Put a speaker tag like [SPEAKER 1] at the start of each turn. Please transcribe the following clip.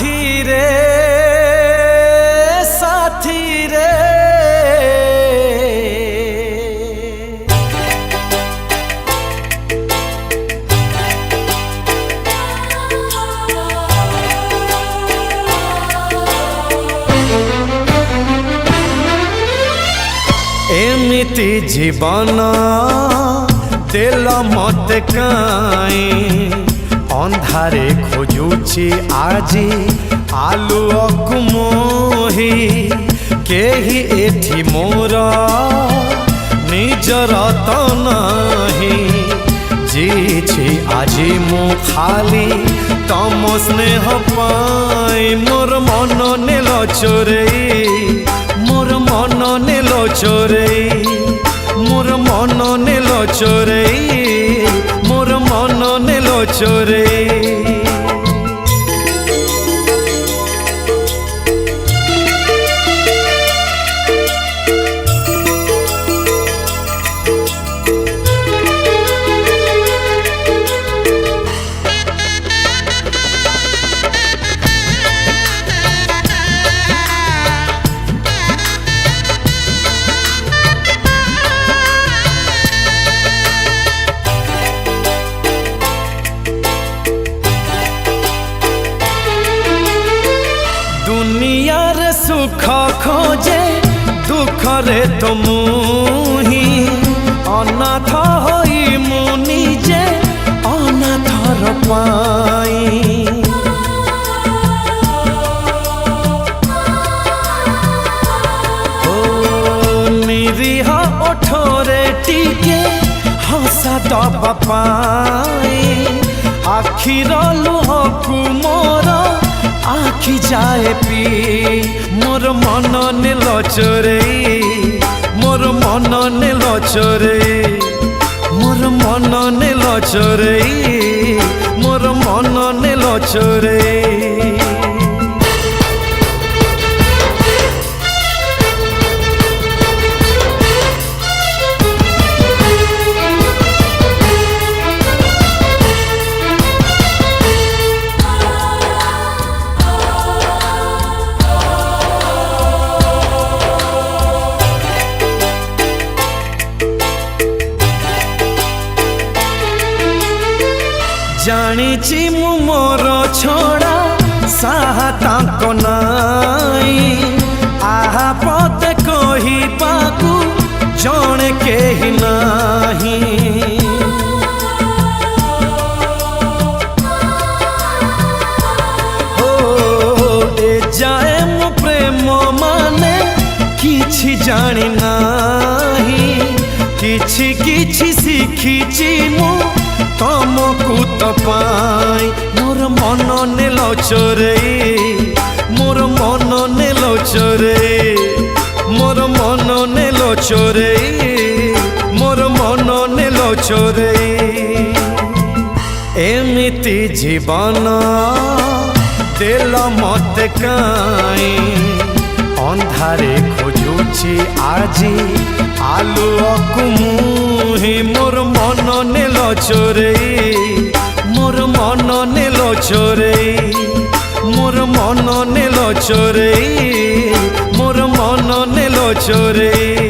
[SPEAKER 1] साथी रे साथी रे एमिति जीवन देल मत काई अंधारे खोजुची आजी आलुअकु मोही केही एठी मोर निजर त नाही जीछि आजी मु खाली तम स्नेह पाई मोर मन नेल चोरेई मोर मन नेल चोरेई मोर मन नेल चोरेई मोर मन नेल चोरेई दुनियार सुख खोजे दुख रे तो मुही अनाथ होई मु निजे अनाथर पाई निरीह ओठरे टिके हंसा दबा पाई आखिर लुहकु मोर आखि जाए पी मोर मन नेल चोरेई मोर मन नेल चोरेई मोर मन नेल चोरेई मोर मन नेल चोरेई जानिछि मु मोर छोड़ा साहा ताको नाई आहा पते कही पाकू जणे केही नाही हो ए जाए मु प्रेम माने किछि जानि नाही किछि किछि शिखिछि मु तमकु तो पाई मोर मन नेल चोरेई मोर मन नेल चोरेई मोर मन नेल चोरेई मोर मन नेल चोरेई एमिति जीवन देल मत काई अंधारे खोजुची आजी आलुअकु मुही मोर मन नेल चोरेई मोर मन नेल चोरेई मोर मन नेल चोरेई मोर मन नेल चोरेई।